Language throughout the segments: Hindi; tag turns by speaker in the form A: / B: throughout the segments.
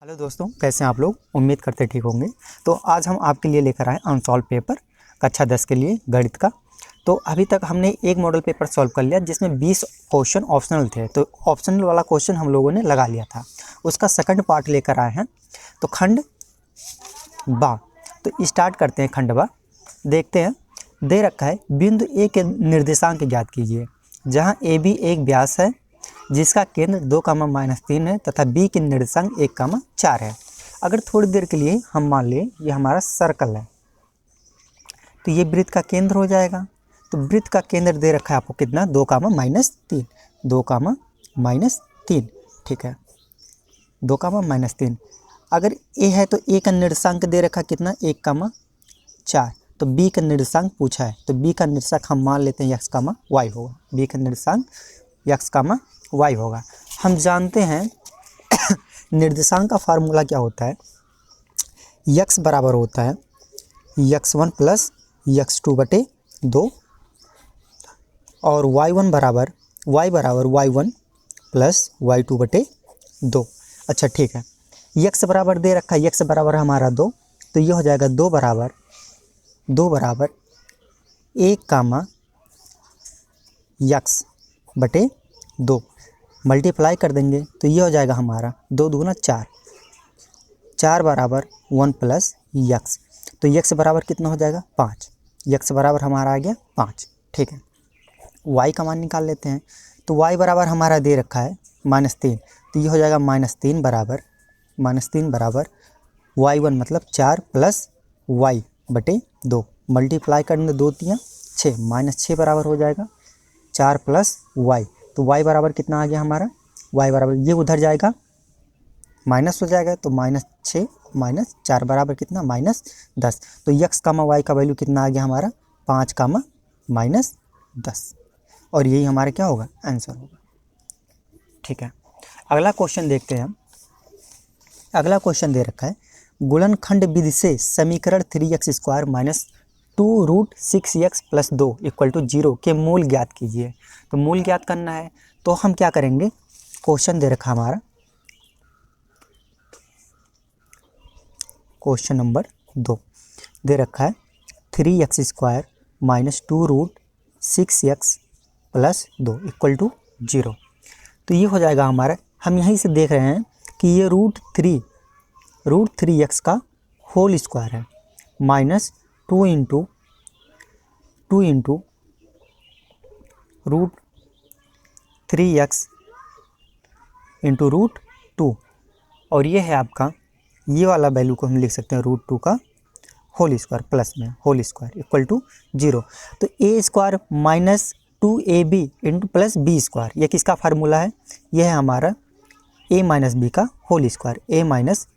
A: हेलो दोस्तों, कैसे हैं आप लोग। उम्मीद करते ठीक होंगे। तो आज हम आपके लिए लेकर आए अनसॉल्व पेपर कक्षा 10 के लिए गणित का। तो अभी तक हमने एक मॉडल पेपर सॉल्व कर लिया जिसमें 20 क्वेश्चन ऑप्शनल थे। तो ऑप्शनल वाला क्वेश्चन हम लोगों ने लगा लिया था, उसका सेकंड पार्ट लेकर आए हैं। तो खंड बा, तो स्टार्ट करते हैं। खंड बा देखते हैं। दे रखा है बिंदु ए के निर्देशांक ज्ञात कीजिए, जहाँ ए बी एक व्यास है जिसका केंद्र 2, -3 है तथा बी के निर्देशांक 1, 4 है। अगर थोड़ी देर के लिए हम मान लें ये हमारा सर्कल है, तो ये वृत्त का केंद्र हो जाएगा। तो वृत्त का केंद्र दे रखा है आपको कितना, 2, -3 ठीक है, 2, -3। अगर ए है तो ए का निर्देशांक दे रखा कितना, 1, 4। तो बी का निर्देशांक पूछा है, तो बी का निर्देशांक हम मान लेते हैं x, y होगा। बी का निर्देशांक x, y होगा। हम जानते हैं निर्देशांक का फार्मूला क्या होता है। x बराबर होता है x1 + x2/2 और y1 बराबर y1 + y2/2। अच्छा ठीक है, x बराबर दे रखा है, x बराबर हमारा 2, तो ये हो जाएगा 2 बराबर 1, x/2 मल्टीप्लाई कर देंगे तो ये हो जाएगा हमारा 2 दूना 4, 4 बराबर 1 + x। तो x बराबर कितना हो जाएगा, 5। x बराबर हमारा आ गया 5। ठीक है, y का मान निकाल लेते हैं। तो y बराबर हमारा दे रखा है -3, तो ये हो जाएगा -3 बराबर y1 मतलब 4 + y/2 मल्टीप्लाई करेंगे 2 3 6, -6 बराबर हो जाएगा 4 + y। तो y बराबर कितना आ गया हमारा, y बराबर ये उधर जाएगा माइनस हो जाएगा, तो -6 - 4 बराबर कितना, -10। तो x, y का वैल्यू कितना आ गया हमारा, 5, -10। और यही हमारा क्या होगा, आंसर होगा। ठीक है, अगला क्वेश्चन देखते हैं हम। अगला क्वेश्चन दे रखा है गुणनखंड विधि से समीकरण 3x² - 2√6x + 2 = 0 के मूल ज्ञात कीजिए। तो मूल ज्ञात करना है, तो हम क्या करेंगे। क्वेश्चन दे रखा हमारा, क्वेश्चन नंबर 2 दे रखा है 3x² - 2√6x + 2 = 0। तो ये हो जाएगा हमारा, हम यहीं से देख रहे हैं कि ये √3x का होल स्क्वायर है -2 × √3x × √2। और ये है आपका, ये वाला वैल्यू को हम लिख सकते हैं √2 का होल स्क्वायर प्लस में होल स्क्वायर = 0। तो a² - 2ab + b², ये किसका फार्मूला है, ये है हमारा a - b का होल स्क्वायर, a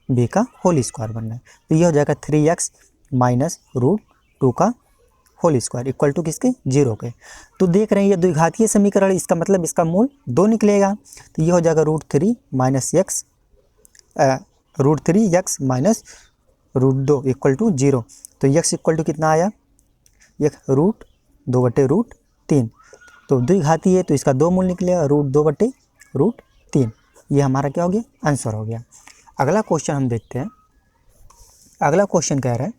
A: - b का होल स्क्वायर बनना है। तो ये हो जाएगा 3x - √2 का होल स्क्वायर = किसके, 0 के। तो देख रहे हैं ये द्विघातीय समीकरण, इसका मतलब इसका मूल 2 निकलेगा। तो ये हो जाएगा √3 - x √3x - √2 = 0। तो x = कितना आया, ये √2/√3। तो द्विघातीय है तो इसका 2 मूल निकलेगा, √2/√3। ये हमारा क्या हो गया, आंसर हो गया। अगला क्वेश्चन हम देखते हैं। अगला क्वेश्चन कह रहा है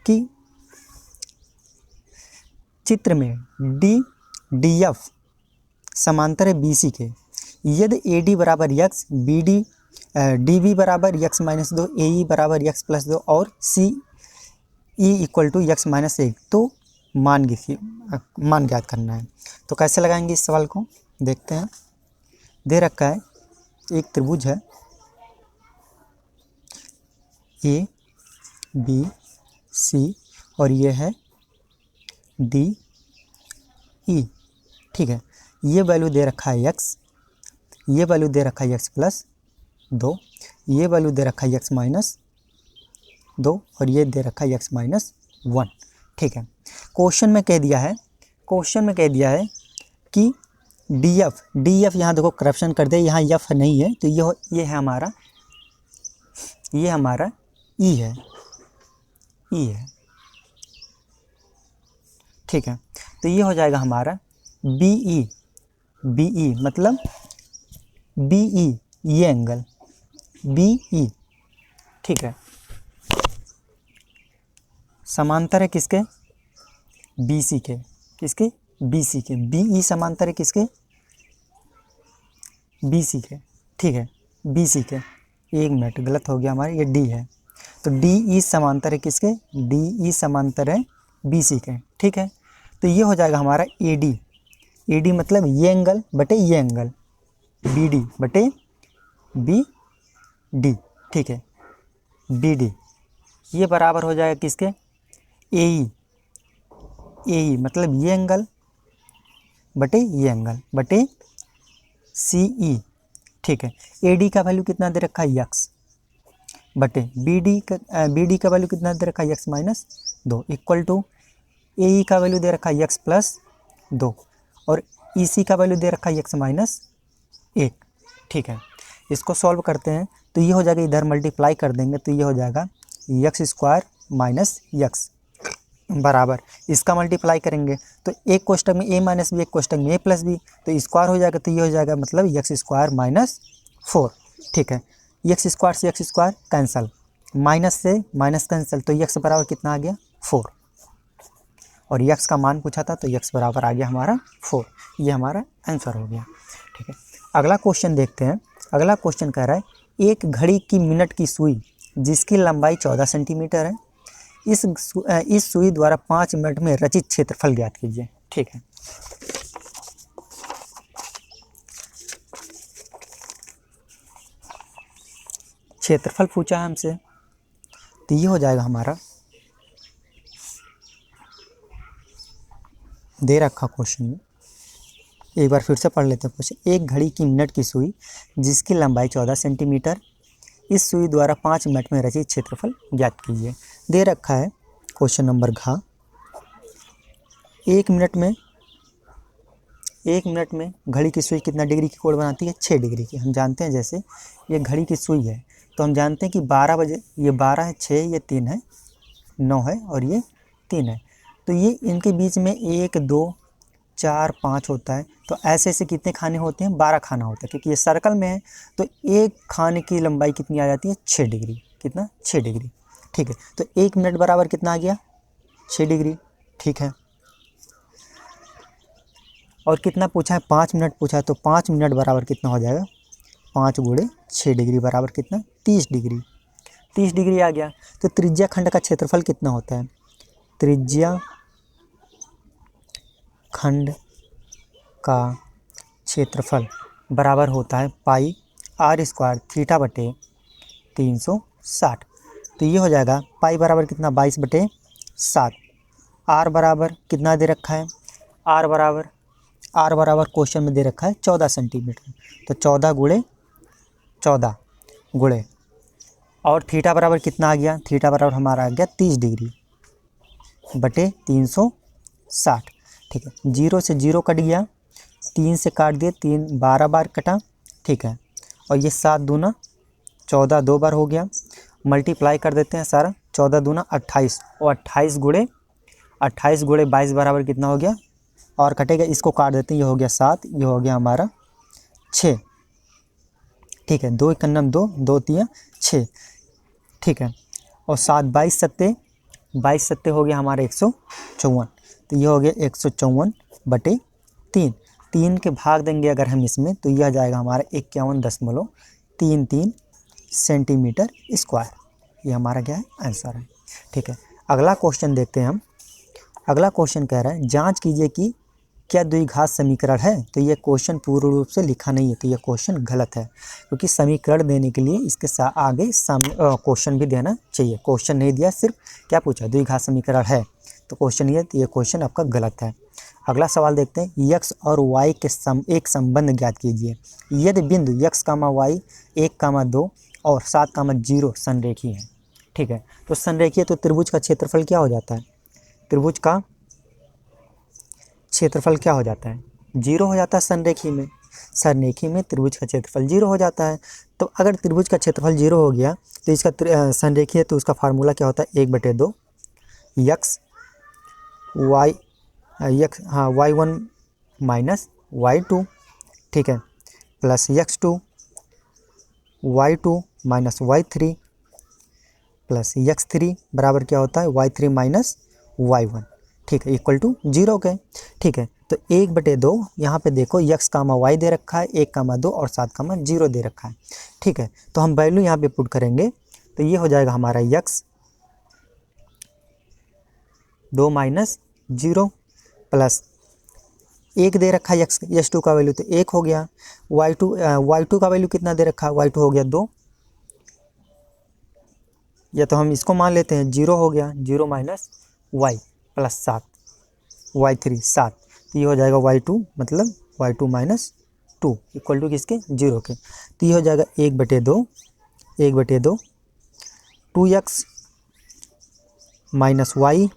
A: कि चित्र में DF समांतर है BC के, यदि AD बराबर x, DB बराबर x - 2, AE बराबर x + 2 और CE = x - 1, तो मान ज्ञात करना है। तो कैसे लगाएंगे इस सवाल को, देखते हैं। दे रखा है एक त्रिभुज है ABC और ये है DE। ठीक है, ये वैल्यू दे रखा है x, ये वैल्यू दे रखा है x + 2, ये वैल्यू दे रखा है x - 2 और ये दे रखा है x - 1। ठीक है, क्वेश्चन में कह दिया है कि DF यहाँ देखो करप्शन कर दे, यहाँ F नहीं है, तो ये है हमारा E है। ठीक है, तो ये हो जाएगा हमारा BE मतलब BE, ये एंगल बी ई, ठीक है। समांतर है किसके, बी सी के, किसके, बी सी के। बी ई समांतर है किसके, बी सी के, ठीक है, बी सी के। 1 मिनट गलत हो गया हमारे, ये डी है। तो डी ई समांतर है किसके, डी ई समांतर है बी सी के, ठीक है। तो ये हो जाएगा हमारा ए डी। ए डी मतलब ये एंगल बटे ये एंगल, बी डी बटे बी डी, ठीक है, बी डी। ये बराबर हो जाएगा किसके, ए ई। ए ई मतलब ये एंगल बटे ये एंगल बटे सी ई, ठीक है। ए डी का वैल्यू कितना दे रखा है, यक्स, बटे बी डी का वैल्यू कितना दे रखा है, यक्स माइनस 2, इक्वल टू ए ई का वैल्यू दे रखा है यक्स प्लस 2 और ई सी का वैल्यू दे रखा है यक्स माइनस 1, ठीक है। इसको सॉल्व करते हैं तो ये हो जाएगा, इधर मल्टीप्लाई कर देंगे तो ये हो जाएगा यक्स स्क्वायर माइनस यक्स बराबर, इसका मल्टीप्लाई करेंगे तो एक कोष्टक में ए माइनस बी, एक कोष्टक में ए प्लस बी, तो स्क्वायर हो जाएगा तो ये हो जाएगा मतलब यक्स स्क्वायर माइनस 4, ठीक है। यक्स स्क्वायर से यक्स स्क्वायर कैंसल, माइनस से माइनस कैंसल, तो यक्स बराबर कितना आ गया 4, और यक्स का मान पूछा था तो यक्स बराबर आ गया हमारा 4। ये हमारा आंसर हो गया, ठीक है। अगला क्वेश्चन देखते हैं। अगला क्वेश्चन कह रहा है एक घड़ी की मिनट की सुई जिसकी लंबाई 14 सेंटीमीटर है, इस सुई द्वारा 5 मिनट में रचित क्षेत्रफल ज्ञात कीजिए, ठीक है। क्षेत्रफल पूछा है हमसे, तो ये हो जाएगा हमारा, दे रखा क्वेश्चन में, एक बार फिर से पढ़ लेते हैं क्वेश्चन। एक घड़ी की मिनट की सुई जिसकी लंबाई 14 सेंटीमीटर, इस सुई द्वारा 5 मिनट में रचित क्षेत्रफल ज्ञात कीजिए। दे रखा है क्वेश्चन नंबर घ, एक मिनट में घड़ी की सुई कितना डिग्री की कोण बनाती है, 6 डिग्री की। हम जानते हैं जैसे ये घड़ी की सुई है तो हम जानते हैं कि 12 बजे, ये 12 है, 6 ये 3 है, 9 है और ये 3 है, तो ये इनके बीच में 1 2 4 5 होता है। तो ऐसे ऐसे कितने खाने होते हैं, 12 खाना होता है, क्योंकि ये सर्कल में है तो एक खाने की लंबाई कितनी आ जाती है, 6 डिग्री। कितना, 6 डिग्री, ठीक है। तो 1 मिनट बराबर कितना आ गया, 6 डिग्री, ठीक है। और कितना पूछा है, 5 मिनट पूछा है, तो 5 मिनट बराबर कितना हो जाएगा, 5 गुणे 6 डिग्री बराबर कितना, 30 डिग्री। 30 डिग्री आ गया। तो त्रिज्या खंड का क्षेत्रफल कितना होता है, त्रिज्या खंड का क्षेत्रफल बराबर होता है पाई आर स्क्वायर थीटा बटे 360। तो ये हो जाएगा पाई बराबर कितना, 22/7। आर बराबर कितना दे रखा है, आर बराबर क्वेश्चन में दे रखा है 14 सेंटीमीटर, तो 14 गुणे 14 गुणे, और थीटा बराबर कितना आ गया, थीटा बराबर हमारा आ गया 30 डिग्री बटे 360, ठीक है। 0 से 0 कट गया, 3 से काट दिए, 3 12 बार कटा, ठीक है। और ये 7 दूना 14 2 बार हो गया, मल्टीप्लाई कर देते हैं सारा, 14 दूना 28 और 28 गुणे 22 बराबर कितना हो गया, और कटेगा, इसको काट देते हैं, ये हो गया 7, ये हो गया हमारा 6, ठीक है। 2 कन्नम 2 2 3 6, ठीक है। और 7 22 सत्ते हो गया हमारे 154, तो ये हो गया 154 बटे 3। 3 के भाग देंगे अगर हम इसमें तो यह आ जाएगा हमारा 51.33 सेंटीमीटर स्क्वायर। ये हमारा क्या है, आंसर है, ठीक है। अगला क्वेश्चन देखते हैं हम। अगला क्वेश्चन कह रहा है जांच कीजिए कि क्या द्विघात समीकरण है। तो ये क्वेश्चन पूर्ण रूप से लिखा नहीं है, तो ये क्वेश्चन गलत है, क्योंकि समीकरण देने के लिए इसके आगे क्वेश्चन भी देना चाहिए। क्वेश्चन नहीं दिया, सिर्फ क्या पूछा, द्विघात समीकरण है, तो क्वेश्चन ये, तो ये क्वेश्चन आपका गलत है। अगला सवाल देखते हैं, यक्स और वाई के एक संबंध ज्ञात कीजिए। यदि बिंदु यक्स कामा वाई 1,2 और 7,0 संरेखी है, ठीक है। तो संरेखी है तो त्रिभुज का क्षेत्रफल क्या हो जाता है, त्रिभुज का क्षेत्रफल क्या हो जाता है, 0 हो जाता है। संरेखी में त्रिभुज का क्षेत्रफल 0 हो जाता है। तो अगर त्रिभुज का क्षेत्रफल 0 हो गया तो इसका संरेखी है तो उसका फार्मूला क्या होता है, 1/2 x Y y1 minus y2, ठीक है, plus x2 y2 minus y3 plus x3 बराबर क्या होता है y3 माइनस y1, ठीक है, इक्वल टू 0 के। ठीक है, तो 1/2 यहाँ पे देखो x कामा y दे रखा है, 1,2 और 7,0 दे रखा है। ठीक है, तो हम वैल्यू यहाँ पे पुट करेंगे तो ये हो जाएगा हमारा x 2 माइनस 0 प्लस 1 दे रखा है x2 का वैल्यू तो 1 हो गया, y2 का वैल्यू कितना दे रखा है, y2 हो गया 2, या तो हम इसको मान लेते हैं 0 हो गया, 0 माइनस y प्लस 7, y3 7, तो ये हो जाएगा y2 मतलब y2 माइनस 2 इक्वल टू किसके 0 के। तो ये हो जाएगा 1/2 2x माइनस y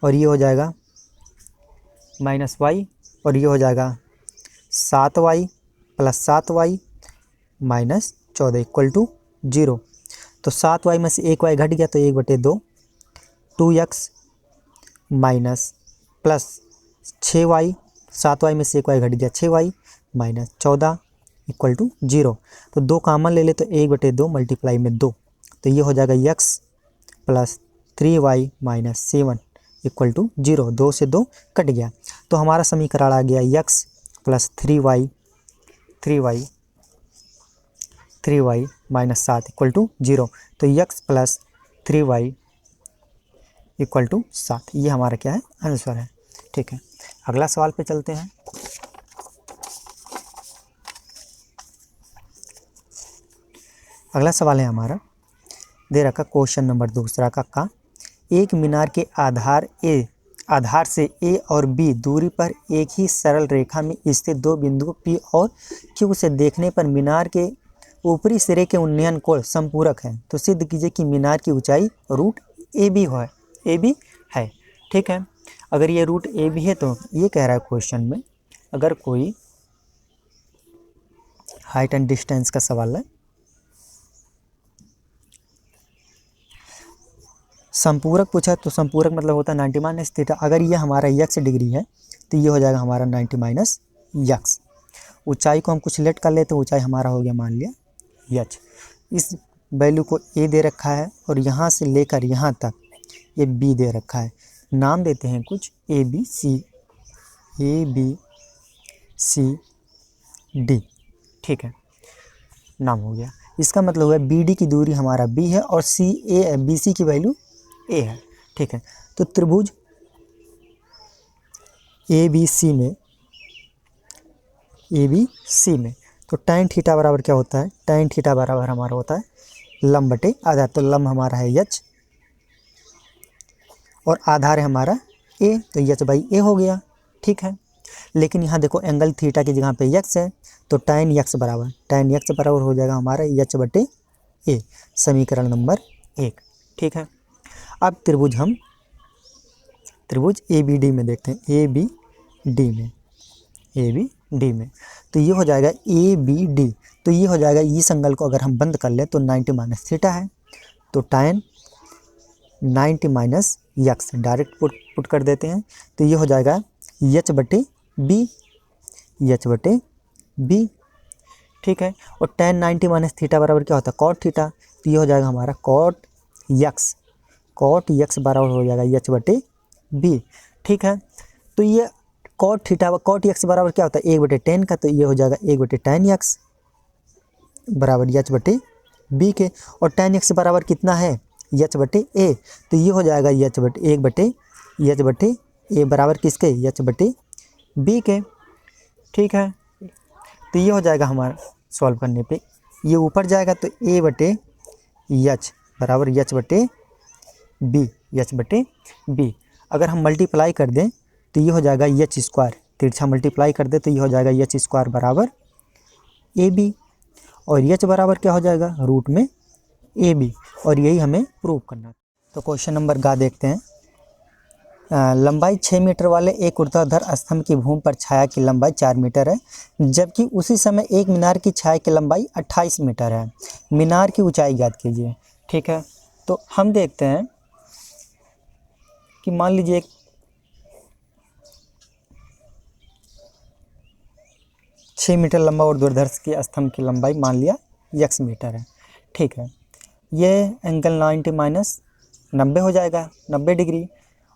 A: और ये हो जाएगा माइनस y और ये हो जाएगा 7y plus 7y minus 14 equal to 0। तो 7y में से 1y घट गया तो 1/2 2x minus plus 6y, 7y में से 1y घट गया 6y माइनस 14 इक्वल टू 0। तो 2 कामन ले ले तो 1/2 मल्टीप्लाई में 2, तो ये हो जाएगा x plus 3y minus 7 equal to 0। 2 से 2 कट गया तो हमारा समीकरण आ गया x plus 3y minus 7 equal to 0। तो x plus 3y equal to 7, ये हमारा क्या है आंसर है। ठीक है, अगला सवाल पे चलते हैं। अगला सवाल है हमारा, दे रखा क्वेश्चन नंबर दूसरा का एक मीनार के आधार से ए और बी दूरी पर एक ही सरल रेखा में स्थित दो बिंदुओं P और Q से देखने पर मीनार के ऊपरी सिरे के उन्नयन कोण संपूरक है, तो सिद्ध कीजिए कि मीनार की ऊंचाई रूट ए बी है। ठीक है, अगर ये रूट ए बी है तो ये कह रहा है क्वेश्चन में, अगर कोई हाइट एंड डिस्टेंस का सवाल है, संपूरक पूछा तो संपूरक मतलब होता है 90 माइनस थीटा। अगर ये हमारा x डिग्री है तो ये हो जाएगा हमारा 90 माइनस x। ऊंचाई को हम कुछ लेट कर लेते, ऊंचाई हमारा हो गया मान लिया h। इस वैल्यू को a दे रखा है और यहाँ से लेकर यहाँ तक ये b दे रखा है, नाम देते हैं कुछ a b c d। ठीक है, नाम हो गया। इसका मतलब हुआ बी डी की दूरी हमारा b है और बी सी की वैल्यू a है। ठीक है, तो त्रिभुज ए बी सी में तो tan थीटा बराबर क्या होता है, tan थीटा बराबर हमारा होता है लंब बटे आधार। तो लंब हमारा है h और आधार है हमारा a, तो h बाई a हो गया। ठीक है, लेकिन यहाँ देखो एंगल थीटा की जगह पे x है तो tan x बराबर हो जाएगा हमारा h बटे a, समीकरण नंबर 1। ठीक है, अब त्रिभुज ए बी डी में देखते हैं, ए बी डी में तो ये हो जाएगा ए बी डी। तो ये हो जाएगा, इस एंगल को अगर हम बंद कर लें तो 90 माइनस थीटा है, तो tan 90 minus x direct put कर देते हैं, तो ये हो जाएगा h बटे b। ठीक है, और tan 90 माइनस थीटा बराबर क्या होता है cot थीटा, तो ये हो जाएगा हमारा cot x बराबर हो जाएगा h बटे b। ठीक है, तो ये cot x बराबर क्या होता है 1/10 का, तो ये हो जाएगा 1/tan x बराबर h बटे b के, और tan x बराबर कितना है h बटे a, तो ये हो जाएगा h बटे a बराबर किसके h बटे b के। ठीक है, तो ये हो जाएगा हमारा सॉल्व करने पे, ये ऊपर जाएगा तो a बटे h बराबर h बटे b। अगर हम मल्टीप्लाई कर दें तो ये हो जाएगा h स्क्वायर, तिरछा मल्टीप्लाई कर दे तो ये हो जाएगा h स्क्वायर बराबर ए बी, और h बराबर क्या हो जाएगा रूट में ए बी, और यही हमें प्रूव करना। तो क्वेश्चन नंबर गा देखते हैं। लंबाई 6 मीटर वाले एक ऊर्ध्वाधर स्तंभ की भूमि पर छाया की लंबाई 4 मीटर है, जबकि उसी समय एक मीनार की छाया की लंबाई 28 मीटर है। मीनार की ऊंचाई ज्ञात कीजिए। ठीक है, तो हम देखते हैं कि मान लीजिए 6 मीटर लंबा ऊर्ध्वाधर के स्तंभ की लंबाई मान लिया x मीटर है। ठीक है। ये एंगल 90 माइनस 90 हो जाएगा, 90 डिग्री।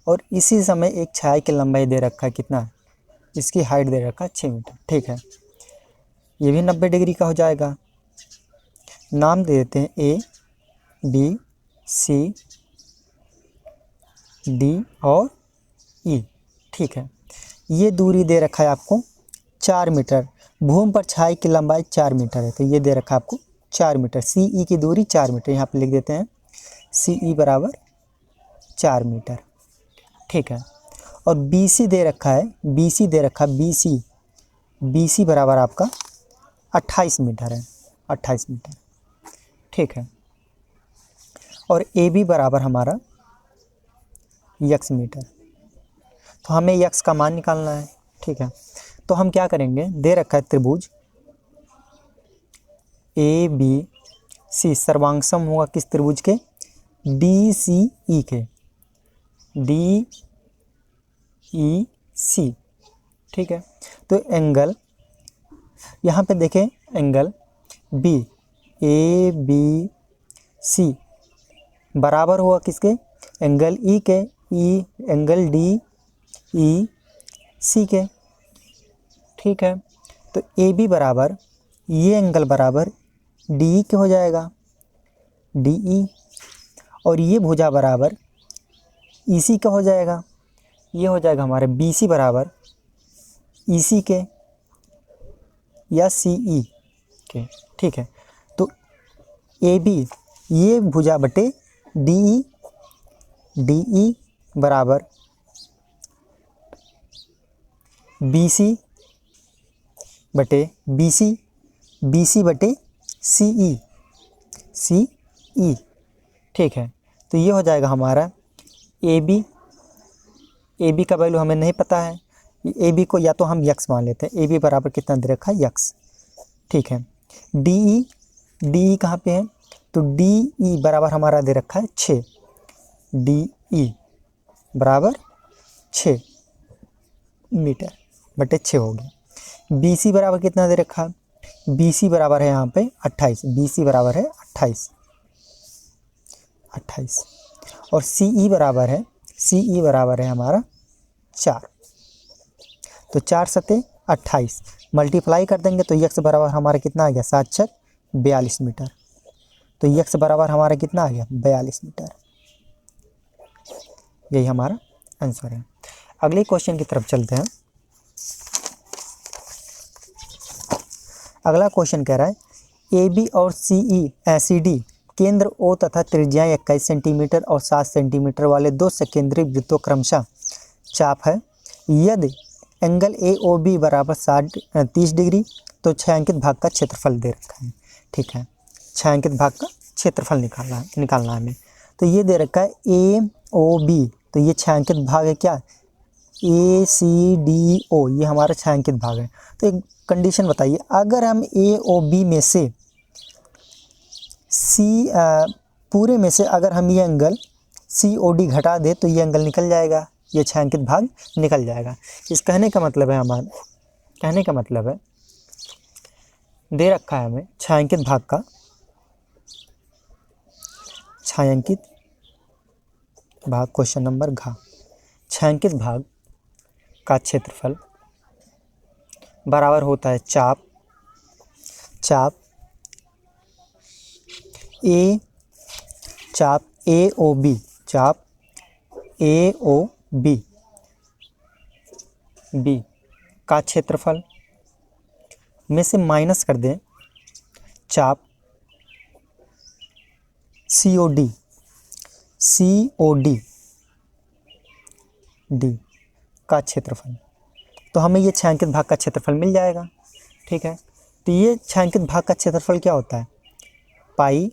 A: और इसी समय एक छाया की लंबाई दे रखा है कितना, इसकी हाइट दे रखा है 6 मीटर। ठीक है, ये भी 90 डिग्री का हो जाएगा। नाम दे देते हैं ए बी सी डी और ई। ठीक है, ये दूरी दे रखा है आपको 4 मीटर। भूमि पर छाया की लंबाई 4 मीटर है, तो ये दे रखा है आपको 4 मीटर। सी ई की दूरी 4 मीटर, यहाँ पे लिख देते हैं सी ई बराबर 4 मीटर। ठीक है, और बी सी दे रखा है, बी सी दे रखा है, बी सी बराबर आपका 28 मीटर है, 28 मीटर। ठीक है, और ए बी बराबर हमारा यक्स मीटर। तो हमें यक्स का मान निकालना है। ठीक है, तो हम क्या करेंगे, दे रखा है त्रिभुज ए बी सी सर्वांगसम होगा किस त्रिभुज के, डी सी ई के, डी ई सी। ठीक है, तो एंगल यहाँ पे देखें, angle B A B C बराबर हुआ किसके, एंगल ई के, ई एंगल डी ई सी के। ठीक है, तो ए बी बराबर ये एंगल बराबर डी ई के हो जाएगा, डी ई। और ये भुजा बराबर ई सी का हो जाएगा, ये हो जाएगा हमारे बी सी बराबर ई सी के या सी ई के। ठीक है, तो ए बी ये भुजा बटे डी ई बराबर बी सी बटे बी सी बटे सी ई। ठीक है, तो ये हो जाएगा हमारा ए बी का वैल्यू हमें नहीं पता है, ए बी को या तो हम यक्स मान लेते हैं। ए बी बराबर कितना दे रखा है, यक्स। ठीक है, डी ई कहाँ पे है, तो डी ई बराबर हमारा दे रखा है 6, डी ई बराबर 6 मीटर बटे 6 हो गया। बी सी बराबर कितना दे रखा है, बी सी बराबर है यहाँ पे 28, बी सी बराबर है 28। और सी ई बराबर है हमारा 4। तो 4 सते 28 मल्टीप्लाई कर देंगे तो यक्स बराबर हमारा कितना आ गया, 7 छक 42 मीटर। तो यक्स बराबर हमारा कितना आ गया, 42 मीटर। यही हमारा आंसर है। अगले क्वेश्चन की तरफ चलते हैं। अगला क्वेश्चन कह रहा है ए बी और सी डी केंद्र ओ तथा त्रिज्या 21 सेंटीमीटर और 7 सेंटीमीटर वाले दो सकेंद्री वृत्तों क्रमशः चाप है। यदि एंगल ए ओ बी बराबर 30 डिग्री तो छायांकित भाग का क्षेत्रफल दे रखा है। ठीक है, छायांकित भाग का क्षेत्रफल निकालना है हमें। तो ये दे रखा है ए ओ बी, तो ये छायांकित भाग है क्या, ए सी डी ओ, ये हमारा छायांकित भाग है। तो एक कंडीशन बताइए, अगर हम ए ओ बी में से पूरे में से अगर हम ये एंगल सी ओ डी घटा दे तो ये एंगल निकल जाएगा, ये छायांकित भाग निकल जाएगा। इस कहने का मतलब है दे रखा है हमें छायांकित भाग क्वेश्चन नंबर घ, छायांकित भाग का क्षेत्रफल बराबर होता है चाप ए ओ बी का क्षेत्रफल में से माइनस कर दें चाप सी ओ डी का क्षेत्रफल, तो हमें ये छायांकित भाग का क्षेत्रफल मिल जाएगा। ठीक है, तो ये छायांकित भाग का क्षेत्रफल क्या होता है, पाई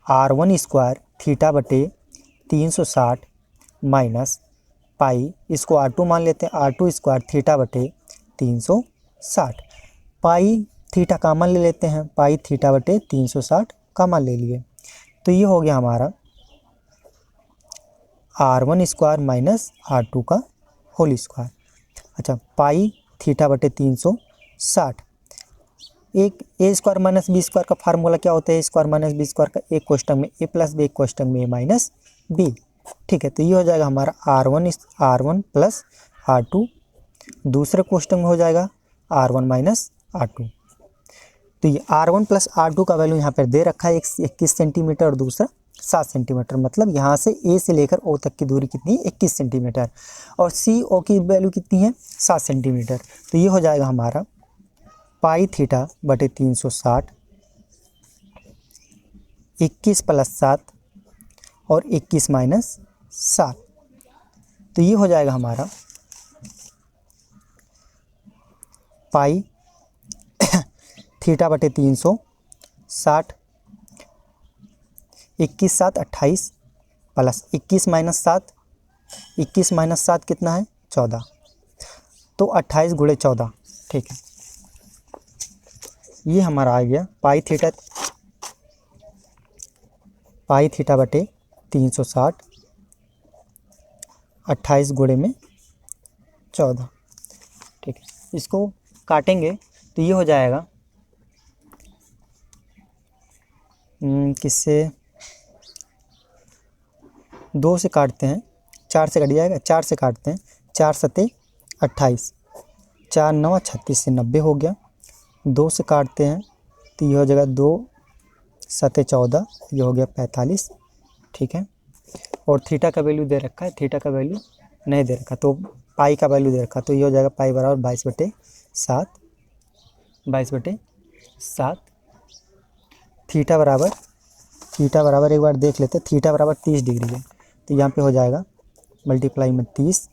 A: r1 स्क्वायर थीटा बटे 360 माइनस पाई, इसको r2 मान लेते हैं, r2 स्क्वायर थीटा बटे 360। पाई थीटा कामन ले लेते हैं, पाई थीटा बटे 360 कामन ले लिए, तो ये हो गया हमारा r1 स्क्वायर माइनस r2 का होल स्क्वायर। अच्छा, पाई थीटा बटे 360 एक ए स्क्वायर माइनस बी स्क्वायर का फार्मूला क्या होता है, ए स्क्वायर माइनस बी स्क्वायर का, एक क्वेश्चन में ए प्लस बी, एक क्वेश्चन में ए माइनस बी। ठीक है, तो ये हो जाएगा हमारा R1 प्लस R2, दूसरे क्वेश्चन में हो जाएगा R1 माइनस R2। तो ये R1 प्लस R2 का वैल्यू यहाँ पर दे रखा है 21 सेंटीमीटर और दूसरा 7 सेंटीमीटर, मतलब यहाँ से ए से लेकर ओ तक की दूरी कितनी है, 21 सेंटीमीटर, और सी ओ की वैल्यू कितनी है, 7 सेंटीमीटर। तो ये हो जाएगा हमारा पाई थीटा बटे 360, 21 प्लस 7 और 21 माइनस 7। तो ये हो जाएगा हमारा पाई थीटा बटे 360, 21 7 28 प्लस 21 माइनस 7, 21 माइनस 7 कितना है, 14, तो 28 गुणे 14। ठीक है, ये हमारा आ गया पाई थीटा बटे 360, 28 गुणे में 14। ठीक है, इसको काटेंगे तो ये हो जाएगा किससे, 2 से काटते हैं, 4 से कट जाएगा, 4 से काटते हैं, 4 सते 28, 4 9 36 से 90 हो गया, 2 से काटते हैं तो ये हो जाएगा 2 सते 14, ये हो गया 45। ठीक है, और थीटा का वैल्यू दे रखा है, थीटा का वैल्यू नहीं दे रखा, तो पाई का वैल्यू दे रखा, तो ये हो जाएगा पाई बराबर 22/7, 22/7। थीटा बराबर एक बार देख लेते हैं, थीटा बराबर 30 डिग्री है, तो यहाँ पे हो जाएगा मल्टीप्लाई में 30,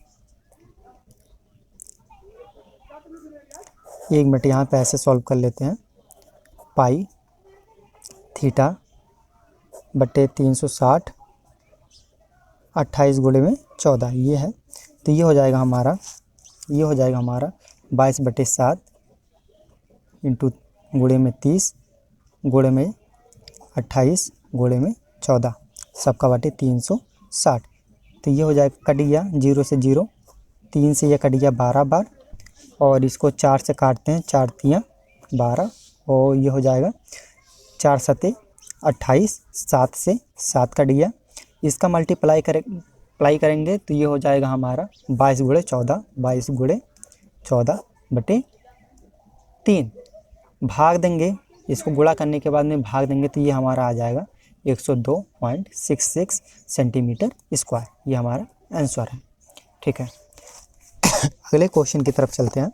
A: 1 मिनट यहाँ पे ऐसे सॉल्व कर लेते हैं, पाई थीटा बटे 360, 28 गुणे में 14 ये है, तो ये हो जाएगा हमारा 22/7 इंटू गुणे में 30 गुणे में 28 गुणे में 14 सबका बटे 360। तो ये हो जाएगा, कट गया 0 से 0, 3 से ये कट गया 12 बार, और इसको 4 से काटते हैं, 4 तियाँ 12, और ये हो जाएगा 4 सते 28, 7 से 7 कट गया, इसका मल्टीप्लाई करेंगे तो ये हो जाएगा हमारा 22 गुणे 14 बटे 3, भाग देंगे, इसको गुणा करने के बाद में भाग देंगे तो ये हमारा आ जाएगा 102.66 सेंटीमीटर स्क्वायर, ये हमारा आंसर है। ठीक है, अगले क्वेश्चन की तरफ चलते हैं।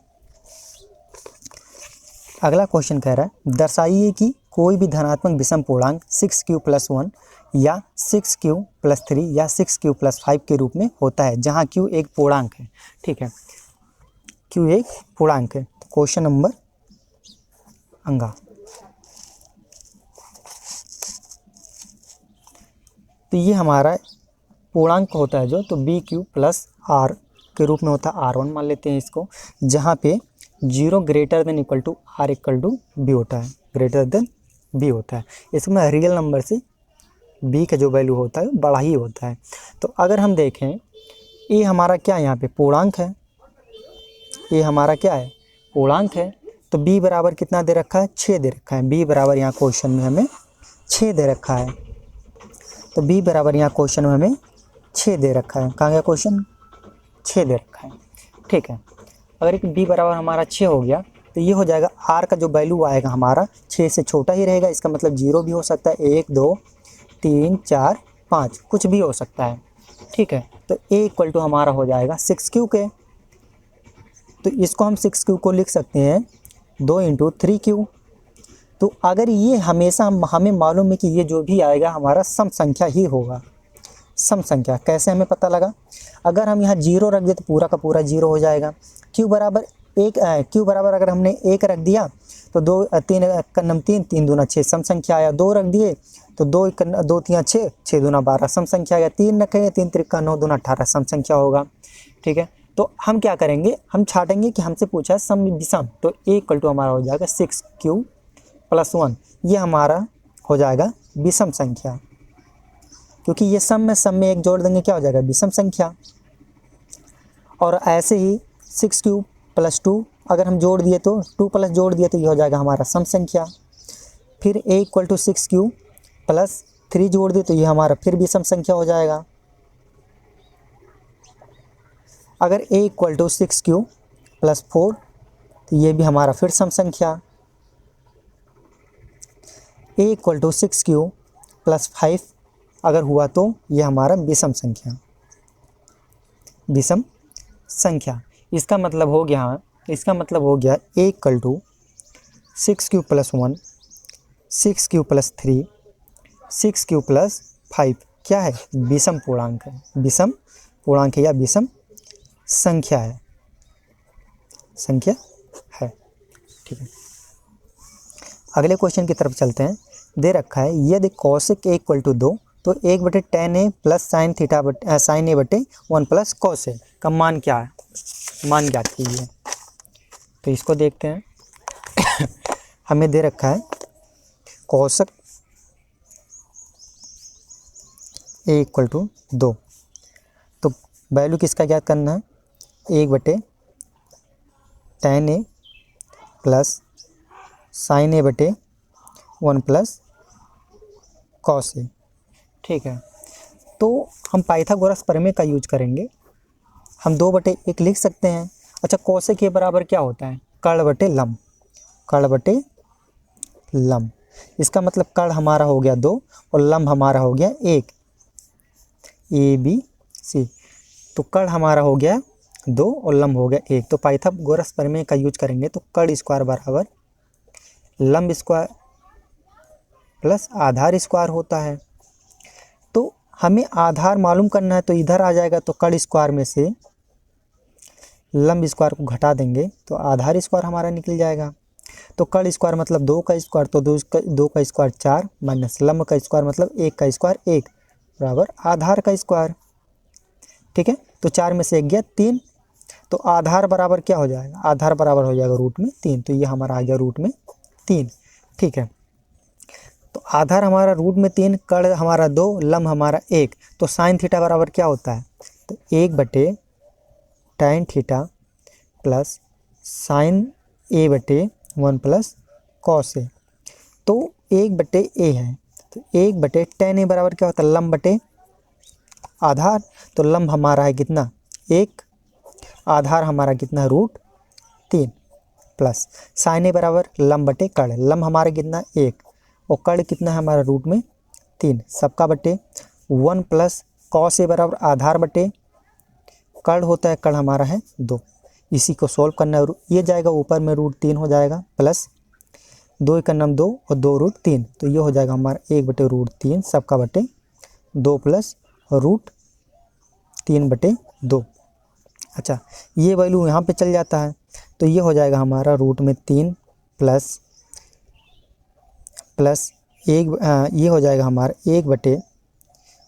A: अगला क्वेश्चन कह रहा है, दर्शाइए कि कोई भी धनात्मक विषम पूर्णांक 6q + 1 या 6q + 3 या 6q + 5 के रूप में होता है, जहाँ q एक पूर्णांक है। ठीक है, q एक पूर्णांक है। तो क्वेश्चन नंबर अंगा, तो ये हमारा पूर्णांक होता है जो, तो BQ + R के रूप में होता है, R1 मान लेते हैं इसको, जहाँ पे 0 greater than equal to R equal to B होता है, ग्रेटर देन B होता है। इसमें रियल नंबर से B का जो वैल्यू होता है बड़ा ही होता है। तो अगर हम देखें, ये हमारा क्या है, यहाँ पे पूर्णांक है, ये हमारा क्या है, पूर्णांक है, तो B बराबर कितना दे रखा है, 6 दे रखा है। B बराबर यहाँ क्वेश्चन में हमें 6 दे रखा है, तो B बराबर यहाँ क्वेश्चन में हमें 6 दे रखा है। कहाँ गया क्वेश्चन, 6 दे रखा है। ठीक है, अगर एक B बराबर हमारा 6 हो गया तो ये हो जाएगा R का जो वैल्यू आएगा हमारा 6 से छोटा ही रहेगा, इसका मतलब 0 भी हो सकता है, 1 2 3 4 5 कुछ भी हो सकता है। ठीक है, तो A इक्वल टू हमारा हो जाएगा 6Q के, तो इसको हम 6Q को लिख सकते हैं 2 × 3Q। तो अगर ये हमेशा हमें मालूम है कि ये जो भी आएगा हमारा सम संख्या ही होगा। सम संख्या कैसे हमें पता लगा, अगर हम यहाँ 0 रख दें तो पूरा का पूरा 0 हो जाएगा। Q बराबर 1, Q बराबर अगर हमने 1 रख दिया तो 2 3 कन्नम 3 3 दूना 6 सम संख्या आया। 2 रख दिए तो 2 3 6 6 दूना 12 सम संख्या आया। 3 रखेंगे 3 त्रिका 9 दूना 18 सम संख्या होगा। ठीक है, तो हम क्या करेंगे, हम छाटेंगे कि हमसे पूछा है सम विषम, तो A इक्वल टू हमारा हो जाएगा 6Q + 1, ये हमारा हो जाएगा विषम संख्या, क्योंकि ये सम में एक जोड़ देंगे क्या हो जाएगा, विषम संख्या। और ऐसे ही 6Q + 2 अगर हम जोड़ दिए तो 2 प्लस जोड़ दिए तो ये हो जाएगा हमारा सम संख्या। फिर a equal to 6q plus 3 जोड़ दिए तो ये हमारा फिर भी सम संख्या हो जाएगा। अगर a equal to 6q plus 4 तो ये भी हमारा फिर सम संख्या। a equal to 6q plus 5 अगर हुआ तो ये हमारा विषम संख्या, विषम संख्या। इसका मतलब हो गया a equal to 6q plus 1, 6q plus 3, 6q plus 5 क्या है, विषम पूर्णांक है, विषम पूर्णांक है या विषम संख्या है, संख्या है। ठीक है, अगले क्वेश्चन की तरफ चलते हैं। दे रखा है यदि कौशिक a इक्वल टू 2 तो 1/tan a plus sine theta sine a बटे 1 प्लस कॉस a का मान क्या है, मान ज्ञात कीजिए। तो इसको देखते हैं। हमें दे रखा है कौशिक a इक्वल टू 2, तो वैल्यू किसका ज्ञात करना है, 1/tan a plus sign a बटे 1 प्लस कॉस a। ठीक है, तो हम पाइथागोरस प्रमेय का यूज करेंगे। हम 2/1 लिख सकते हैं। अच्छा, कॉस a के बराबर क्या होता है, कर्ण बटे लंब, कर्ण बटे लंब। इसका मतलब कर्ण हमारा हो गया 2 और लंब हमारा हो गया 1, ABC। तो कर्ण हमारा हो गया 2 और लंब हो गया 1। तो पाइथागोरस प्रमेय का यूज करेंगे तो कर्ण स्क्वायर बराबर लंब स्क्वायर प्लस आधार स्क्वायर होता है। तो हमें आधार मालूम करना है तो इधर आ जाएगा, तो कर्ण स्क्वायर में से लंब स्क्वायर को घटा देंगे तो आधार स्क्वायर हमारा निकल जाएगा। तो कर्ण स्क्वायर मतलब 2 का स्क्वायर, तो 2 का स्क्वायर 4 माइनस लंब का स्क्वायर मतलब 1 का स्क्वायर 1 बराबर आधार का स्क्वायर। ठीक है, तो 4 में से 1 गया 3, तो आधार बराबर क्या हो जाएगा, आधार बराबर हो जाएगा रूट में 3, तो ये हमारा आ गया रूट में 3। ठीक है, तो आधार हमारा रूट में 3, कर्ण हमारा 2, लंब हमारा 1, तो साइन थीटा बराबर क्या होता है, तो 1/tan theta plus sign a बटे 1 प्लस कॉस a। तो 1/a है, तो 1/tan a बराबर क्या होता है, लंब बटे आधार। तो लंब हमारा है कितना 1, आधार हमारा कितना है रूट 3 प्लस साइन a बराबर लंब बटे कर्ण, लंब हमारा कितना 1 और कर्ण कितना है हमारा रूट में 3, सबका बटे 1 प्लस कॉस a बराबर आधार बटे कर्ण होता है, कर्ण हमारा है 2। इसी को सॉल्व करना है, ये जाएगा ऊपर में रूट 3 हो जाएगा प्लस 2 का नाम 2 और 2 रूट 3, तो ये हो जाएगा हमारा 1/√3 सबका बटे 2 प्लस रूट 3/2। अच्छा, ये वैल्यू यहाँ पे चल जाता है, तो ये हो जाएगा हमारा रूट में 3 प्लस 1, ये हो जाएगा हमारा 1 बटे,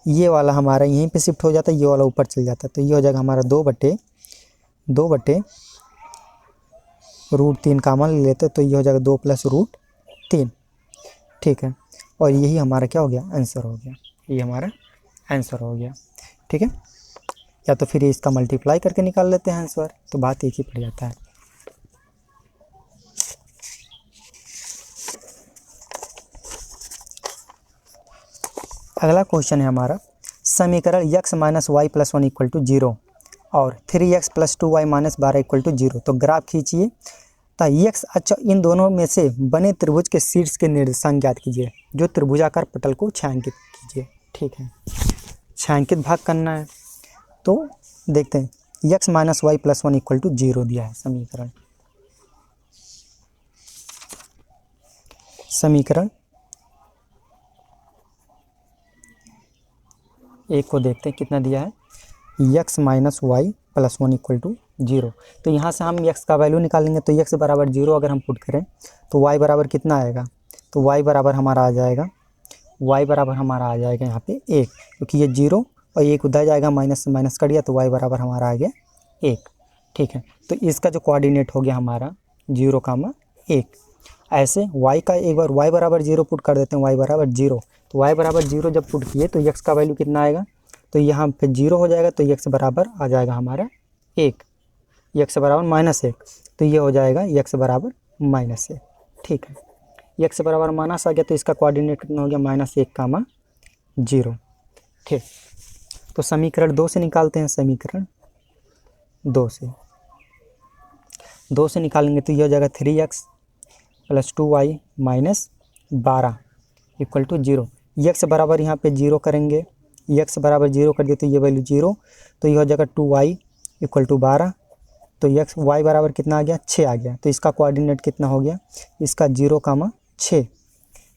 A: ये वाला हमारा यहीं पे शिफ्ट हो जाता है, ये वाला ऊपर चल जाता है, तो ये हो जाएगा हमारा 2/√3 कॉमन ले लेते तो ये हो जाएगा 2 प्लस रूट 3। ठीक है, और यही हमारा क्या हो गया, आंसर हो गया, ये हमारा आंसर हो गया। ठीक है, या तो फिर इसका मल्टीप्लाई करके निकाल लेते हैं आंसर, तो बात एक ही पड़ जाता है। अगला क्वेश्चन है हमारा, समीकरण x minus Y plus 1 equal to 0 और 3x plus 2y minus 12 equal to 0। तो ग्राफ खींचिए तो x, अच्छा इन दोनों में से बने त्रिभुज के शीर्ष के निर्देशांक ज्ञात कीजिए, जो त्रिभुजाकार पटल को छायांकित कीजिए। ठीक है, छायांकित भाग करना है, तो देखते हैं x minus Y plus 1 equal to 0 दिया है समीकरण एक को देखते हैं कितना दिया है, x minus Y plus 1 equal to 0। तो यहाँ से हम x का वैल्यू निकालेंगे, तो x बराबर 0 अगर हम पुट करें तो y बराबर कितना आएगा, तो y बराबर हमारा आ जाएगा, यहाँ पे 1, क्योंकि ये 0 और 1 उधर जाएगा, माइनस से माइनस कट गया, तो y बराबर हमारा आ गया 1। ठीक है, तो इसका जो कोऑर्डिनेट हो गया हमारा 0,1। ऐसे y का एक बार y बराबर 0 पुट कर देते हैं, y बराबर 0, तो y बराबर 0 जब पुट किए तो x का वैल्यू कितना आएगा, तो यहाँ पे 0 हो जाएगा, तो x बराबर आ जाएगा हमारा 1, x बराबर -1। तो ये हो जाएगा x बराबर -1। ठीक है, x बराबर माइनस आ गया तो इसका कोऑर्डिनेट कितना हो गया -1, 0। ठीक, तो समीकरण 2 से निकालते हैं। समीकरण 2 से निकालेंगे तो ये हो जाएगा 3x + 2y - 12 = 0। x बराबर यहाँ पे 0 करेंगे, x बराबर 0 कर दिए तो ये वैल्यू 0, तो ये हो जाएगा 2y = 12। तो y बराबर कितना आ गया 6 आ गया। तो इसका कोऑर्डिनेट कितना हो गया, इसका 0, 6।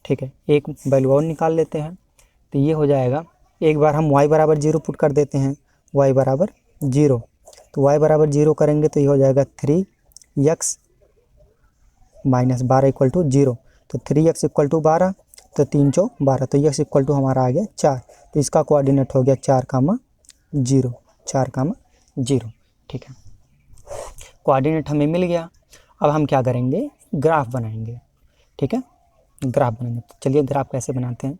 A: ठीक है, एक वैल्यू और निकाल लेते हैं तो ये हो जाएगा, एक बार हम y बराबर 0 पुट कर देते हैं, y बराबर 0। तो y बराबर 0 करेंगे तो ये हो जाएगा 3x - 12 = 0। तो 3x = 12, तो 3 × 4 = 12, तो x = हमारा आ गया 4। तो इसका कोऑर्डिनेट हो गया 4, 0। ठीक है, कोऑर्डिनेट हमें मिल गया। अब हम क्या करेंगे, ग्राफ बनाएंगे। ठीक है, ग्राफ बनाएंगे। तो चलिए ग्राफ कैसे बनाते हैं।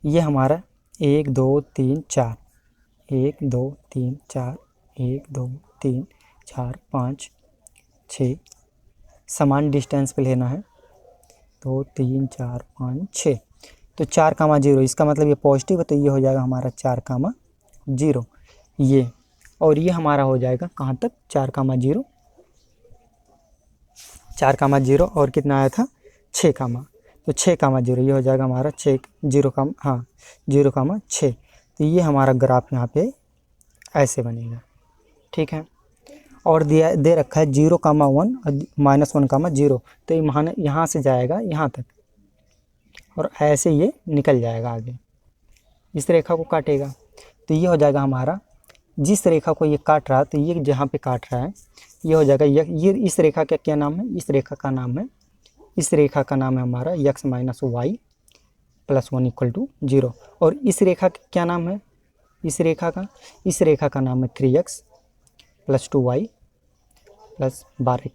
A: ये हमारा 1 2 3 4, 1 2 3 4, 1 2 3 4 5 6 समान डिस्टेंस पे लेना है। 2 3 4 5 6, तो 4, 0, इसका मतलब ये पॉजिटिव है, तो ये हो जाएगा हमारा 4, 0 ये, और ये हमारा हो जाएगा कहाँ तक 4, 0 और कितना आया था 6, तो 6, 0 ये हो जाएगा हमारा 6 0, तो ये हमारा ग्राफ यहाँ पे ऐसे बनेगा। ठीक है, और दे रखा है 0, 1 -1, 0, तो यहाँ से जाएगा यहाँ तक और ऐसे ये निकल जाएगा आगे, इस रेखा को काटेगा। तो ये हो जाएगा हमारा, जिस रेखा को ये काट रहा है, तो ये जहाँ पे काट रहा है ये हो जाएगा ये इस रेखा का क्या नाम है, इस रेखा का नाम है हमारा x - y + 1 = 0। और इस रेखा का क्या नाम है, इस रेखा का नाम है 3x + 2y + 12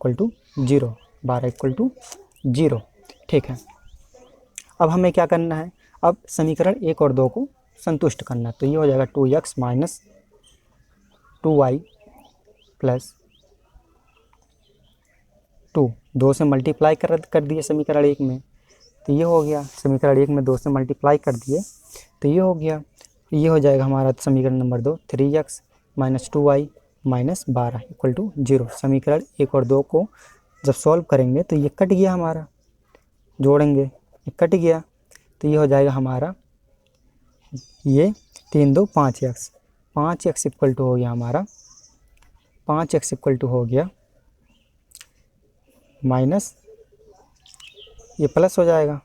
A: = 0। ठीक है, अब हमें क्या करना है, अब समीकरण 1 और 2 को संतुष्ट करना है। तो ये हो जाएगा 2x - 2y + 2, 2 से मल्टीप्लाई कर दिए समीकरण 1 में, तो ये हो गया। समीकरण 1 में 2 से मल्टीप्लाई कर दिए तो ये हो गया। ये हो जाएगा हमारा समीकरण नंबर 2, 3x - 2y - 12 = 0। समीकरण 1 और 2 को जब सॉल्व करेंगे तो ये कट गया हमारा, जोड़ेंगे ये कट गया, तो ये हो जाएगा हमारा ये 3 2 5x, 5x = हो गया हमारा, 5x = हो गया माइनस, ये प्लस हो जाएगा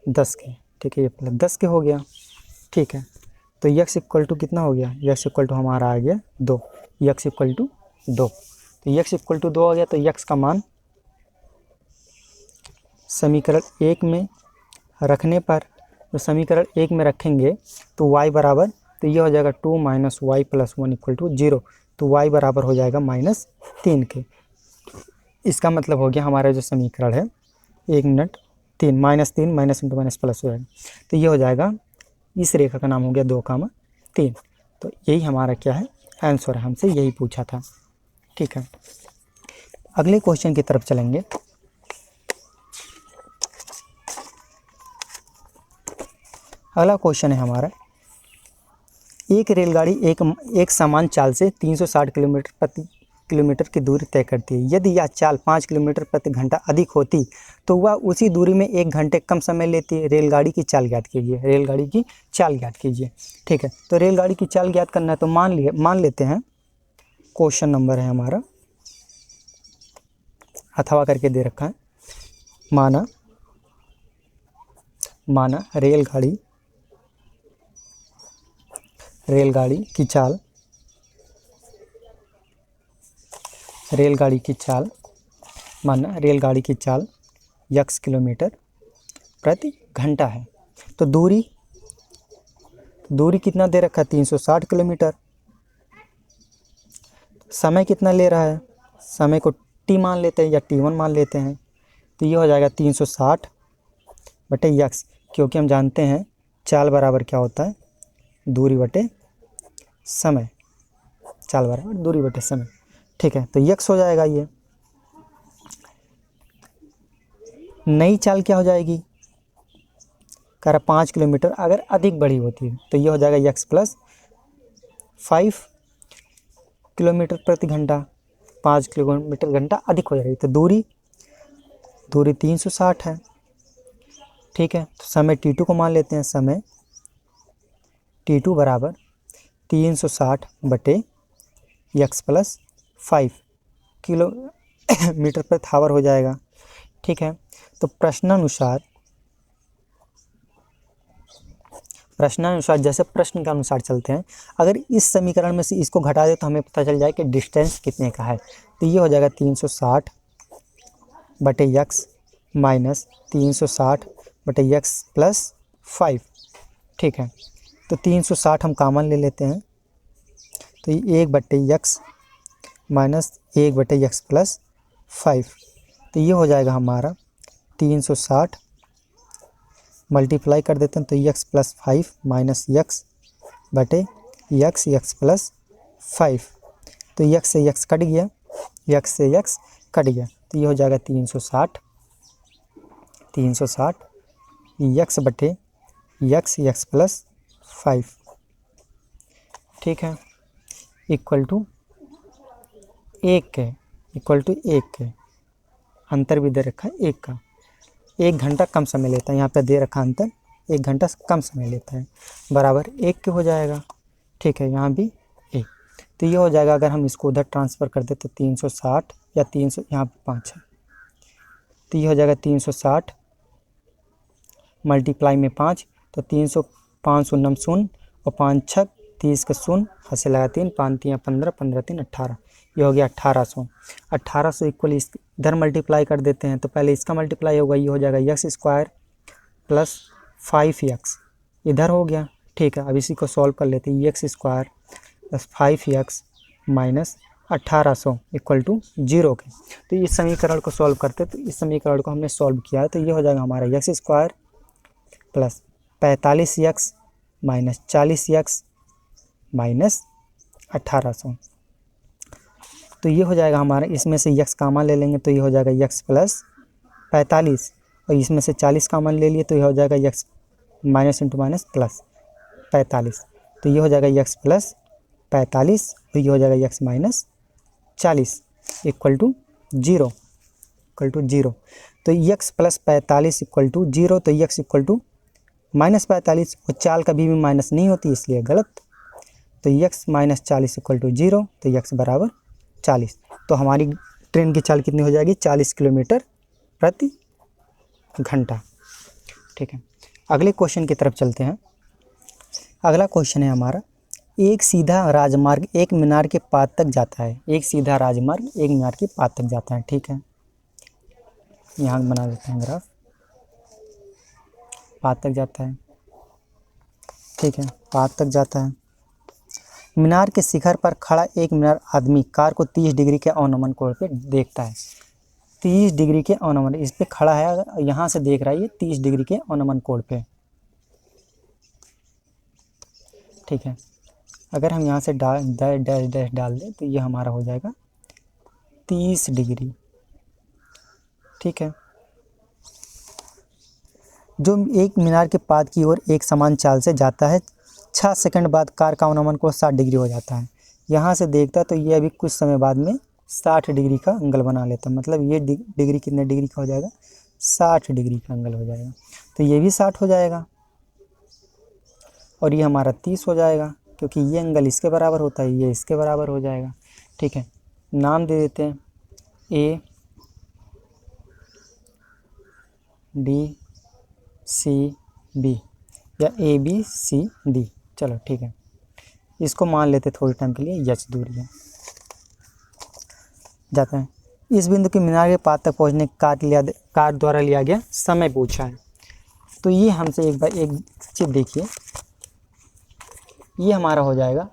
A: 10 के। ठीक है, ये प्लस 10 के हो गया। ठीक है, तो x = कितना हो गया, x = हमारा आ गया 2, x = 2। तो x = 2 आ गया, तो x का मान समीकरण 1 में रखने पर, तो समीकरण 1 में रखेंगे तो y बराबर, तो ये हो जाएगा 2 - y + 1 = 0। तो y बराबर हो जाएगा -3 के। इसका मतलब हो गया हमारा जो समीकरण है 1 minute 3 -3 minus into minus plus हो जाएगा। तो ये हो जाएगा, इस रेखा का नाम हो गया 2, 3। तो यही हमारा क्या है, आंसर है, हमसे यही पूछा था। ठीक है, अगले क्वेश्चन की तरफ चलेंगे। अगला क्वेश्चन है हमारा, एक रेलगाड़ी एक समान चाल से 360 किलोमीटर की दूरी तय करती है। यदि यह चाल 5 किलोमीटर प्रति घंटा अधिक होती तो वह उसी दूरी में 1 घंटे कम समय लेती है। रेलगाड़ी की चाल ज्ञात कीजिए। ठीक है, तो रेलगाड़ी की चाल ज्ञात करना है, तो मान लेते हैं, क्वेश्चन नंबर है हमारा अथवा करके दे रखा है। माना रेलगाड़ी की चाल x किलोमीटर प्रति घंटा है। तो दूरी कितना दे रखा है, 360 किलोमीटर। समय कितना ले रहा है, समय को t मान लेते हैं या t1 मान लेते हैं। तो ये हो जाएगा 360 बटे x, क्योंकि हम जानते हैं चाल बराबर क्या होता है, दूरी बटे समय। ठीक है, तो यक्स हो जाएगा ये। नई चाल क्या हो जाएगी, कह रहा 5 किलोमीटर अगर अधिक बड़ी होती है तो ये हो जाएगा यक्स प्लस 5 किलोमीटर प्रति घंटा। 5 किलोमीटर घंटा अधिक हो जाएगी, तो दूरी 360 है। ठीक है, तो समय T2 को मान लेते हैं। समय T2 बराबर 360 बटे यक्स प्लस 5 किलोमीटर प्रति आवर हो जाएगा। ठीक है, तो प्रश्नानुसार जैसे प्रश्न के अनुसार चलते हैं, अगर इस समीकरण में से इसको घटा दे तो हमें पता चल जाए कि डिस्टेंस कितने का है। तो ये हो जाएगा 360 बटे यक्स माइनस 360 बटे यक्स प्लस 5। ठीक है, तो 360 हम कॉमन ले लेते हैं, तो ये 1 बटे यक्स माइनस 1 बटे यक्स प्लस 5, तो ये हो जाएगा हमारा 360 मल्टीप्लाई कर देते हैं, तो यक्स प्लस 5 माइनस यक्स बटे यक्स प्लस 5, तो यक्स से यक्स कट गया, तो ये हो जाएगा 360 यक्स बटे यक्स प्लस 5। ठीक है, इक्वल टू 1 के अंतर भी दे रखा है 1 का। 1 घंटा कम समय लेता है, यहाँ पे दे रखा अंतर 1 घंटा कम समय लेता है, बराबर 1 के हो जाएगा। ठीक है, यहाँ भी 1, तो ये हो जाएगा। अगर हम इसको उधर ट्रांसफ़र कर दे तो 360 या 300, यहाँ पे 5 है, तो ये हो जाएगा 360 मल्टीप्लाई में 5, तो 300 5 शून्य शून्य और 5 छक 30 का शून्य, हंसे लगा 3, 5 3 15, 15 3 18, ये हो गया 1800 इक्वल इधर मल्टीप्लाई कर देते हैं, तो पहले इसका मल्टीप्लाई होगा, ये हो जाएगा यक्स स्क्वायर प्लस 5 यक्स, इधर हो गया। ठीक है, अब इसी को सॉल्व कर लेते हैं, x square plus 5 x minus 1800 equal to 0 के। तो इस समीकरण को सॉल्व करते, तो इस समीकरण को हमने सॉल्व किया है, तो ये हो जाएगा हमारा x square plus 45 x minus 40 x minus 1800, तो ये हो जाएगा हमारा। इसमें से यक्स कॉमन ले लेंगे, तो ये हो जाएगा यक्स प्लस 45, और इसमें से 40 कॉमन ले लिए, तो ये हो जाएगा x minus into minus plus 45, तो ये हो जाएगा यक्स प्लस 45 और ये हो जाएगा यक्स माइनस 40 इक्वल टू 0 तो यक्स प्लस 45 इक्वल टू 0, तो यक्स इक्वल टू माइनस 45, और चाल कभी भी माइनस नहीं होती इसलिए गलत, तो यक्स माइनस 40 इक्वल टू 0, तो यक्स बराबर 40। तो हमारी ट्रेन की चाल कितनी हो जाएगी, 40 किलोमीटर प्रति घंटा। ठीक है, अगले क्वेश्चन की तरफ चलते हैं। अगला क्वेश्चन है हमारा, एक सीधा राजमार्ग एक मीनार के पात तक जाता है। एक सीधा राजमार्ग एक मीनार के पात तक जाता है। ठीक है, यहाँ बना देते हैं ग्राफ, पात तक जाता है। ठीक है, पात तक जाता है। मीनार के शिखर पर खड़ा एक मीनार आदमी कार को 30 डिग्री के अवनमन कोण पे देखता है। 30 डिग्री के अवनमन, इस पे खड़ा है, अगर यहाँ से देख रहा है ये 30 डिग्री के अवनमन कोण पे। ठीक है, अगर हम यहाँ से डैश डाल दें तो ये हमारा हो जाएगा 30 डिग्री। ठीक है, जो एक मीनार के पात की ओर एक समान चाल से जाता है, 6 सेकंड बाद कार का अवनमन कोण 60 डिग्री हो जाता है। यहाँ से देखता है तो ये अभी कुछ समय बाद में 60 डिग्री का एंगल बना लेता है, मतलब ये डिग्री कितने डिग्री का हो जाएगा, 60 डिग्री का एंगल हो जाएगा। तो ये भी 60 हो जाएगा और ये हमारा 30 हो जाएगा, क्योंकि ये एंगल इसके बराबर होता है, ये इसके बराबर हो जाएगा। ठीक है, नाम दे देते हैं ए बी सी बी या ए बी सी डी। चलो ठीक है, इसको मान लेते थोड़े टाइम के लिए यच दूरी है। जाते हैं, इस बिंदु के मीनार के पात तक पहुंचने कार द्वारा लिया गया समय पूछा है। तो ये हमसे एक बार एक चीज़ देखिए, ये हमारा हो जाएगा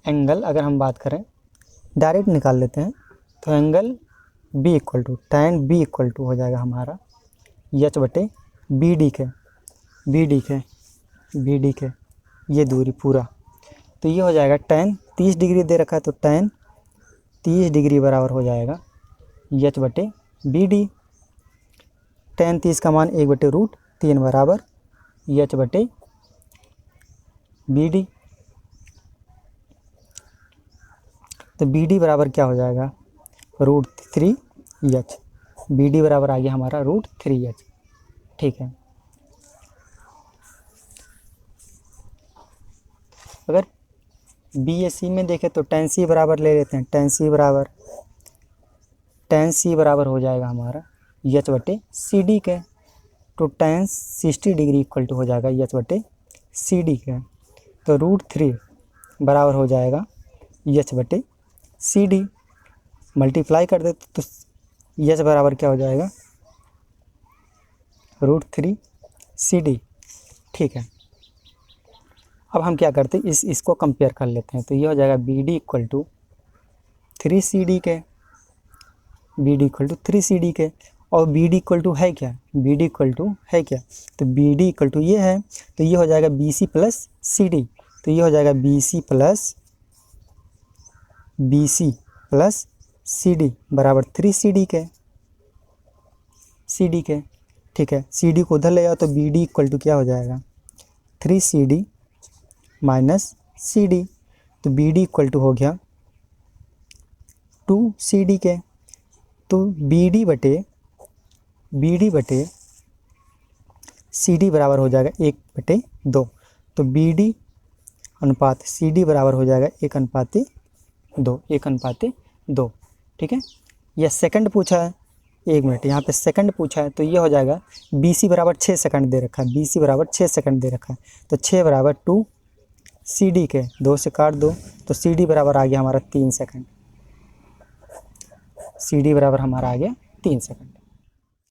A: एंगल। अगर हम बात करें डायरेक्ट निकाल लेते हैं, तो angle B equal to tan B equal to हो जाएगा हमारा यच बटे बी डी के ये दूरी पूरा, तो ये हो जाएगा tan 30 डिग्री दे रखा है, तो tan 30 डिग्री बराबर हो जाएगा एच बटे बी डी। tan 30 का मान 1/√3 बराबर एच बटे बी डी। तो बी डी बराबर क्या हो जाएगा, √3h। बी डी बराबर आ गया हमारा √3h। ठीक है, अगर बी ए सी में देखें तो tan c बराबर ले लेते हैं। tan c बराबर हो जाएगा हमारा एच बटे सी डी के। तो tan 60 डिग्री इक्वल टू हो जाएगा एच बटे सी डी के। तो √3 बराबर हो जाएगा एच बटे सी डी। मल्टीप्लाई कर देते तो एच बराबर क्या हो जाएगा, √3 सी डी। ठीक है, अब हम क्या करते हैं, इसको कंपेयर कर लेते हैं। तो ये हो जाएगा B D equal to 3 C D के, B D equal to 3 C D के। और बी डी इक्वल टू है क्या, बी डी इक्वल टू है क्या, तो बी डी इक्वल टू ये है, तो ये हो जाएगा B C plus C D. तो ये हो जाएगा B C plus C D बराबर 3 सी डी के, ठीक है। सी डी को उधर ले जाओ तो बी डी इक्वल टू क्या हो जाएगा, 3 C D minus C D. तो बी डी इक्वल टू हो गया 2 सी डी के। तो बी डी बटे सी डी बराबर हो जाएगा 1/2। तो बी डी अनुपात सी डी बराबर हो जाएगा 1/2। ठीक है, यह सेकंड पूछा है, 1 मिनट यहाँ पे सेकंड पूछा है। तो ये हो जाएगा बी सी बराबर 6 सेकंड दे रखा है, बी सी बराबर 6 सेकंड दे रखा है। तो 6 बराबर 2 सी डी के, 2 से काट दो तो सी डी बराबर आ गया हमारा 3 सेकंड। सी डी बराबर हमारा आ गया 3 सेकंड।